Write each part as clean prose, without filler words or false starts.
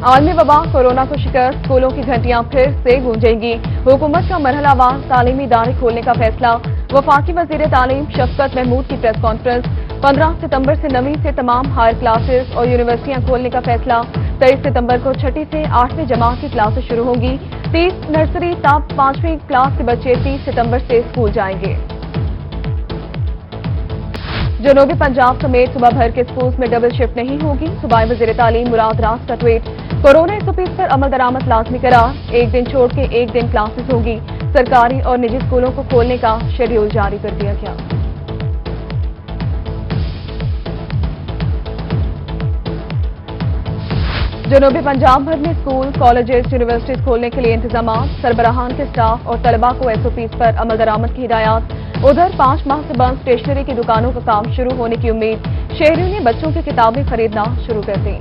عالمی وبا کورونا کو شکست، اسکولوں کی گھنٹیاں پھر سے گونجیں گی۔ حکومت کا مرحلہ وار تعلیمی ادارے کھولنے کا فیصلہ۔ وفاقی وزیر تعلیم شفقت محمود کی پریس کانفرنس۔ 15 ستمبر سے 9ویں سے تمام ہائر کلاسز اور یونیورسٹیاں کھولنے کا فیصلہ۔ 23 ستمبر کو 6ٹھی سے 8ویں جماعت کی کلاسز شروع ہوں گی۔ 30 نرسری تا 5ویں کلاس کے بچے 30 ستمبر سے اسکول جائیں گے۔ جنوبی پنجاب سمیت صوبہ بھر کے اسکولز میں ڈبل شفٹ نہیں ہوگی۔ صوبائی وزیر تعلیم مراد راز کا ٹویٹ۔ کورونا SOPs پر عمل درآمد لازمی قرار، ایک دن چھوڑ کے ایک دن کلاسز ہوگی۔ سرکاری اور نجی اسکولوں کو کھولنے کا شیڈول جاری کر دیا گیا۔ جنوبی پنجاب بھر میں اسکول، کالجز، یونیورسٹیز کھولنے کے لیے انتظامات، سربراہان کے سٹاف اور طلباء کو SOPs پر عمل درآمد کی ہدایات۔ ادھر 5 ماہ سے بند اسٹیشنری کی دکانوں کا کام شروع ہونے کی امید، شہریوں نے بچوں کی کتابیں خریدنا شروع کر دیں۔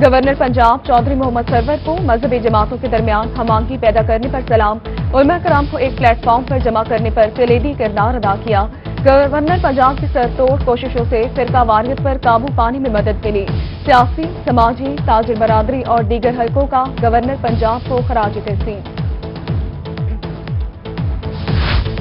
گورنر پنجاب چودھری محمد سرور کو مذہبی جماعتوں کے درمیان ہم آہنگی پیدا کرنے پر سلام، علماء کرام کو ایک پلیٹ فارم پر جمع کرنے پر کلیدی کردار ادا کیا۔ گورنر پنجاب کی سرتوڑ کوششوں سے فرقہ واریت پر قابو پانے میں مدد ملی۔ سیاسی، سماجی، تاجر برادری اور دیگر حلقوں کا گورنر پنجاب کو خراج تحسین۔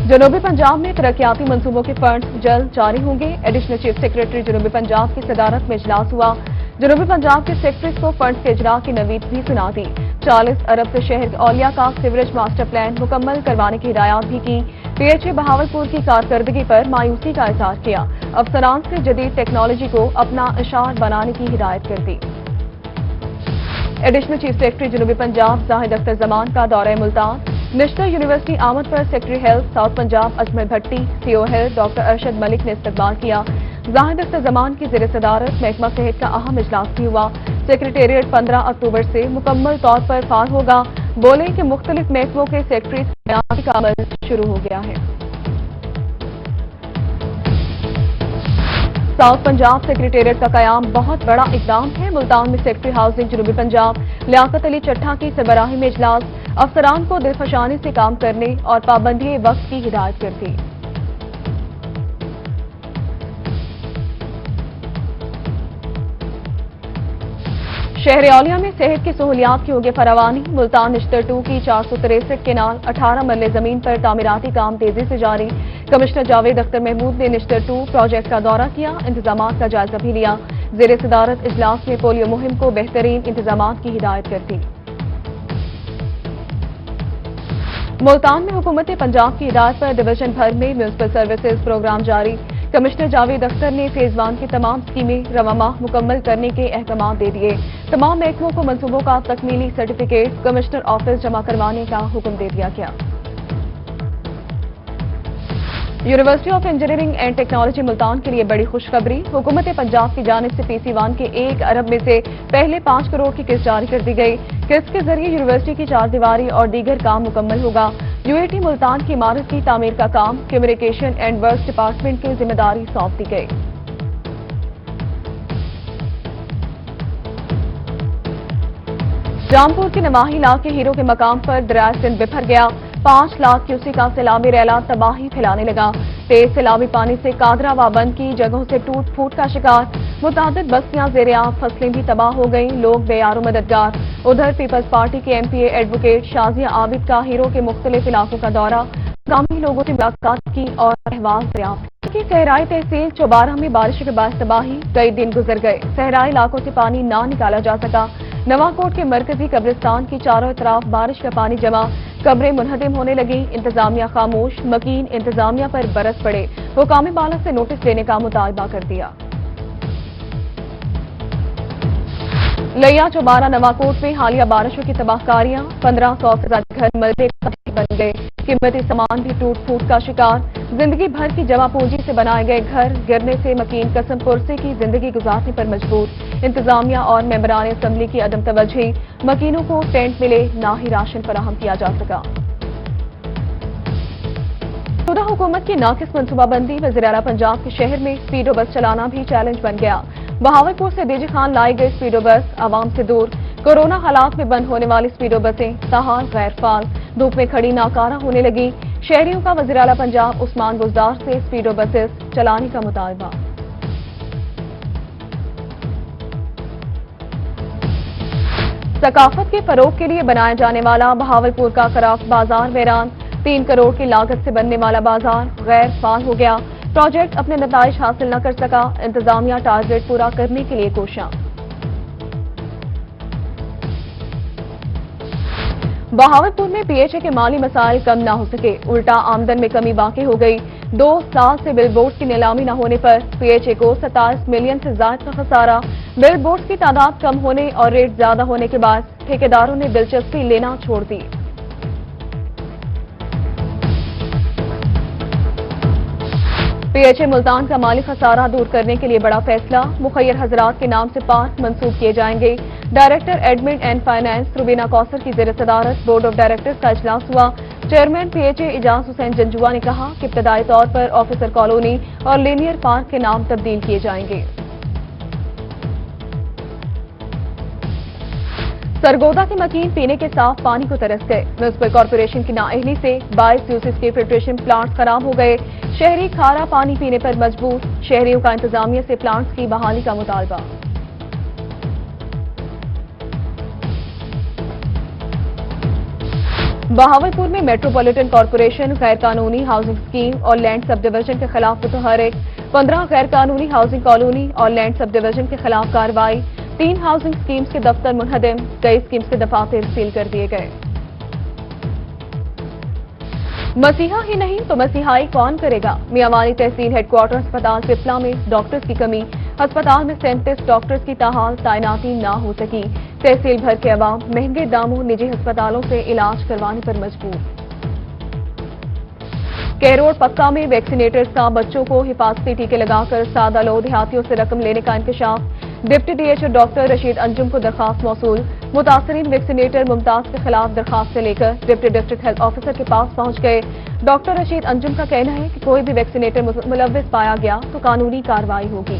جنوبی پنجاب میں ترقیاتی منصوبوں کے فنڈز جلد جاری ہوں گے۔ ایڈیشنل چیف سیکرٹری جنوبی پنجاب کی صدارت میں اجلاس ہوا۔ جنوبی پنجاب کے سیکٹریز کو فنڈز کے اجرا کی نوید بھی سنا دی۔ 40 ارب سے شہر کے اولیا کا سیوریج ماسٹر پلان مکمل کروانے کی ہدایات بھی کی۔ PHA بہاولپور کی کارکردگی پر مایوسی کا اظہار کیا۔ افسران سے جدید ٹیکنالوجی کو اپنا اشعار بنانے کی ہدایت کر دی۔ ایڈیشنل چیف سیکرٹری جنوبی پنجاب زاہد اختر زمان کا دورہ ملتان۔ نیشنل یونیورسٹی آمد پر secretary health south Punjab Ajmal Bhatti, CO health doctor Arshad Malik نے استقبال کیا۔ زاہد اختر زمان کی زیر صدارت محکمہ صحت کا اہم اجلاس بھی ہوا۔ سیکریٹریٹ 15 اکتوبر سے مکمل طور پر فعال ہوگا۔ بولے کہ مختلف محکموں کے سیکرٹریز کی تعیناتی کا عمل شروع ہو گیا ہے۔ ساؤتھ پنجاب سیکریٹریٹ کا قیام بہت بڑا اقدام ہے۔ ملتان میں سیکرٹری ہاؤسنگ جنوبی پنجاب لیاقت علی چٹھا کی سربراہی میں اجلاس، افسران کو دلفشانی سے کام کرنے اور پابندی وقت کی ہدایت کر دی۔ شہر اولیا میں صحت کی سہولیات کی ہوگی فراوانی۔ ملتان نشتر 2 کی 463 کنال 18 مرلے زمین پر تعمیراتی کام تیزی سے جاری۔ کمشنر جاوید اختر محمود نے نشتر 2 پروجیکٹ کا دورہ کیا، انتظامات کا جائزہ بھی لیا۔ زیر صدارت اجلاس میں پولیو مہم کو بہترین انتظامات کی ہدایت کر دی۔ ملتان میں حکومت پنجاب کی ہدایت پر ڈویژن بھر میں میونسپل سروسز پروگرام جاری۔ کمشنر جاوید اختر نے فیز 1 کی تمام اسکیمیں رواں ماہ مکمل کرنے کے احکامات دے دیے۔ تمام محکموں کو منصوبوں کا تکمیلی سرٹیفکیٹ کمشنر آفس جمع کروانے کا حکم دے دیا گیا۔ University of engineering and technology Multan کے لیے بڑی خوشخبری۔ حکومت پنجاب کی جانب سے PC1 کے 1 ارب میں سے پہلے 5 کروڑ کی قسط جاری کر دی گئی۔ قسط کے ذریعے یونیورسٹی کی 4 دیواری اور دیگر کام مکمل ہوگا۔ UAT ملتان کی عمارت کی تعمیر کا کام کمیونیکیشن اینڈ ورکس ڈپارٹمنٹ کی ذمہ داری سونپ دی گئی۔ جامپور کے نواحی علاقے ہیرو کے مقام پر دریائے سندھ بپھر گیا۔ 5 لاکھ کیوسی کا سیلابی ریلا تباہی پھیلانے لگا۔ تیز سیلابی پانی سے قادرہ وابند کی جگہوں سے ٹوٹ پھوٹ کا شکار، متعدد بستیاں زیر آب، فصلیں بھی تباہ ہو گئیں، لوگ بے یار و مددگار۔ ادھر پیپلز پارٹی کے MPA ایڈوکیٹ شازیہ عابد کا ہیرو کے مختلف علاقوں کا دورہ، مقامی لوگوں سے ملاقات کی اور احوال دریافت کی۔ صحرائی تحصیل چوبارہ میں بارش کے باعث تباہی، کئی دن گزر گئے، صحرائی علاقوں سے پانی نہ نکالا جا سکا۔ نواکوٹ کے مرکزی قبرستان کی چاروں اطراف بارش کا پانی جمع، قبریں منہدم ہونے لگیں، انتظامیہ خاموش، مکین انتظامیہ پر برس پڑے، حکام بالا سے نوٹس دینے کا مطالبہ کر دیا۔ لیا چوبارہ نواکوٹ میں حالیہ بارشوں کی تباہ کاریاں، 1500 سے زیادہ گھر ملبے کا ڈھیر بن گئے، قیمتی سامان بھی ٹوٹ پھوٹ کا شکار۔ زندگی بھر کی جمع پونجی سے بنائے گئے گھر گرنے سے مکین قسم پرسے کی زندگی گزارنے پر مجبور، انتظامیہ اور ممبران اسمبلی کی عدم توجہی، مکینوں کو ٹینٹ ملے نہ ہی راشن فراہم کیا جا سکا۔ موجودہ حکومت کی ناقص منصوبہ بندی، وزیر اعلیٰ پنجاب کے شہر میں اسپیڈو بس چلانا بھی چیلنج بن گیا۔ بہاولپور سے DG خان لائی گئی اسپیڈو بس عوام سے دور، کورونا حالات میں بند ہونے والی اسپیڈو بسیں تاحال غیر فعال، دھوپ میں کھڑی ناکارہ ہونے لگی۔ شہریوں کا وزیر اعلیٰ پنجاب عثمان بزدار سے اسپیڈو بسیں چلانے کا مطالبہ۔ ثقافت کے فروغ کے لیے بنایا جانے والا بہاولپور کا کرافٹ بازار ویران، 3 کروڑ کی لاگت سے بننے والا بازار غیر فعال ہو گیا۔ پروجیکٹ اپنے نتائج حاصل نہ کر سکا، انتظامیہ ٹارگیٹ پورا کرنے کے لیے کوشاں۔ بہاولپور میں پی ایچ اے کے مالی مسائل کم نہ ہو سکے، الٹا آمدن میں کمی واقع ہو گئی۔ 2 سال سے بل بورڈ کی نیلامی نہ ہونے پر پی ایچ اے کو 27 ملین سے زائد کا خسارہ۔ بل بورڈ کی تعداد کم ہونے اور ریٹ زیادہ ہونے کے بعد ٹھیکیداروں نے دلچسپی لینا چھوڑ دی۔ پی ایچ اے ملتان کا مالی خسارہ دور کرنے کے لیے بڑا فیصلہ، مخیر حضرات کے نام سے پارک منسوخ کیے جائیں گے۔ Director admin and finance Rubina Kausar کی زیر صدارت بورڈ آف ڈائریکٹرز کا اجلاس ہوا۔ چیئرمین پی ایچ اے اعجاز حسین جنجوا نے کہا کہ ابتدائی طور پر آفیسر کالونی اور لینئر پارک کے نام تبدیل کیے جائیں گے۔ سرگودا کے مکین پینے کے صاف پانی کو ترس گئے، میونسپل کارپوریشن کی نااہلی سے 22 یوسف کے فلٹریشن پلانٹس خراب ہو گئے، شہری کھارا پانی پینے پر مجبور، شہریوں کا انتظامیہ سے پلانٹس کی بحالی کا مطالبہ۔ بہاولپور میں میٹروپولیٹن کارپوریشن غیر قانونی ہاؤسنگ اسکیم اور لینڈ سب ڈویژن کے خلاف متحرک، 15 غیر قانونی ہاؤسنگ کالونی اور لینڈ سب ڈویژن کے خلاف کارروائی، 3 ہاؤسنگ اسکیمز کے دفتر منہدم، کئی اسکیمز کے دفاتر سیل کر دیے گئے۔ مسیحا ہی نہیں تو مسیحائی کون کرے گا؟ میاں والی تحصیل ہیڈ کوارٹر ہسپتال پپلا میں ڈاکٹرز کی کمی، ہسپتال میں 37 ڈاکٹرز کی تاحال تعیناتی نہ ہو سکی، تحصیل بھر کے عوام مہنگے داموں نجی ہسپتالوں سے علاج کروانے پر مجبور۔ کیروڑ پکا میں ویکسینیٹرز کا بچوں کو حفاظتی ٹیکے لگا کر سادہ لو دیہاتیوں سے رقم لینے کا انکشاف، deputy D H O doctor Rasheed Anjum کو درخواست موصول، متاثرین ویکسینیٹر ممتاز کے خلاف درخواست سے لے کر ڈپٹی ڈسٹرکٹ ہیلتھ آفیسر کے پاس پہنچ گئے۔ ڈاکٹر رشید انجم کا کہنا ہے کہ کوئی بھی ویکسینیٹر ملوث پایا گیا تو قانونی کارروائی ہوگی۔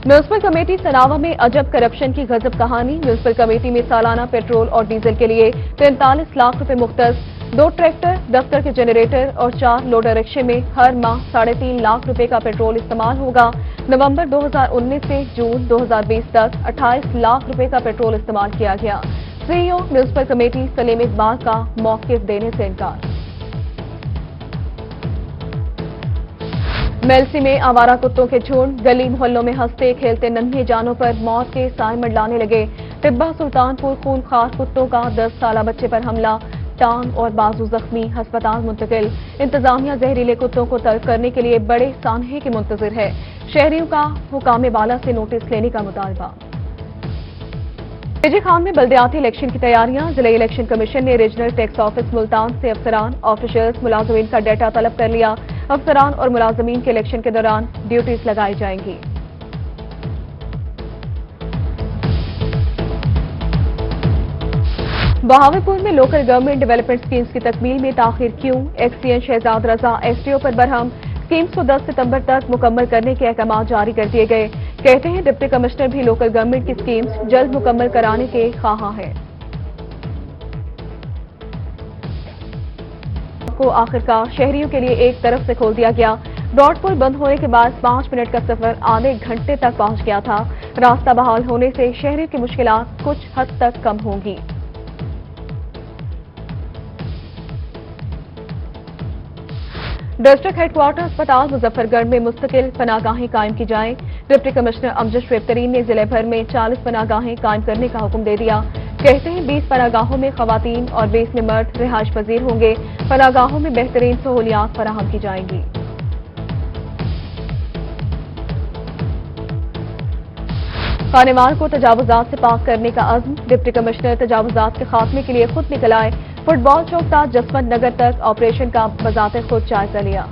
میونسپل کمیٹی سناوا میں عجب کرپشن کی غضب کہانی، میونسپل کمیٹی میں سالانہ پیٹرول اور ڈیزل کے لیے 43 لاکھ روپے مختص، 2 ٹریکٹر، دفتر کے جنریٹر اور 4 لوڈر رکشے میں ہر ماہ 3.5 لاکھ روپے کا پیٹرول استعمال ہوگا۔ نومبر 2019 سے جون 2020 تک 28 لاکھ روپے کا پیٹرول استعمال کیا گیا۔ سی ای او میونسپل کمیٹی سلیم اقبال کا موقف دینے سے انکار۔ میلسی میں آوارہ کتوں کے جھنڈ، گلی محلوں میں ہنستے کھیلتے ننھے جانوں پر موت کے سائے منڈلانے لگے۔ ٹبہ سلطان پور خون خوار کتوں کا 10 سالہ بچے پر حملہ، ٹانگ اور بازو زخمی، ہسپتال منتقل۔ انتظامیہ زہریلے کتوں کو ترک کرنے کے لیے بڑے سانحے کے منتظر ہے، شہریوں کا حکام بالا سے نوٹس لینے کا مطالبہ۔ جی خان میں بلدیاتی الیکشن کی تیاریاں، ضلع الیکشن کمیشن نے ریجنل ٹیکس آفس ملتان سے افسران، آفیشلز، ملازمین کا ڈیٹا طلب کر لیا۔ افسران اور ملازمین کے الیکشن کے دوران ڈیوٹیز لگائی جائیں گی۔ بہاولپور میں لوکل گورنمنٹ ڈیولپمنٹ اسکیمز کی تکمیل میں تاخیر کیوں؟ ایکس سی این شہزاد رضا ایس ڈی او پر برہم، اسکیمز کو 10 ستمبر تک مکمل کرنے کے احکامات جاری کر دیے گئے، کہتے ہیں ڈپٹی کمشنر بھی لوکل گورنمنٹ کی اسکیمز جلد مکمل کرانے کے خواہاں ہیں۔ کو آخرکار شہریوں کے لیے ایک طرف سے کھول دیا گیا، براڈ پل بند ہونے کے بعد 5 منٹ کا سفر آدھے گھنٹے تک پہنچ گیا تھا۔ راستہ بحال ہونے سے شہریوں کی مشکلات کچھ حد تک کم ہوں گی۔ ڈسٹرکٹ ہیڈ کوارٹر ہسپتال مظفر گڑھ میں مستقل پناہ گاہیں قائم کی جائیں، ڈپٹی کمشنر امجد شعیب ترین نے ضلع بھر میں 40 پناہ گاہیں قائم کرنے کا حکم دے دیا، کہتے ہیں 20 پناہ گاہوں میں خواتین اور 20 میں مرد رہائش پذیر ہوں گے، پناہ گاہوں میں بہترین سہولیات فراہم کی جائیں گی۔ خانوار کو تجاوزات سے پاک کرنے کا عزم، ڈپٹی کمشنر تجاوزات کے خاتمے کے لیے خود نکل آئے، فٹ بال چوک تا جسونت نگر تک آپریشن کا بذات خود جائزہ لیا۔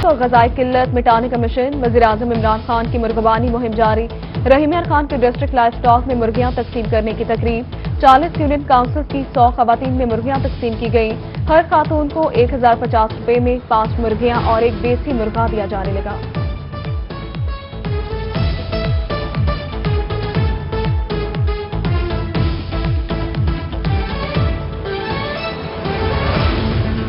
اور غذائی قلت مٹانے کا مشن، وزیراعظم عمران خان کی مرغبانی مہم جاری، رحیم یار خان کے ڈسٹرکٹ لائف سٹاک میں مرغیاں تقسیم کرنے کی تقریب، 40 یونین کاؤنسل کی 100 خواتین میں مرغیاں تقسیم کی گئیں، ہر خاتون کو 1050 روپے میں 5 مرغیاں اور ایک دیسی مرغا دیا جانے لگا۔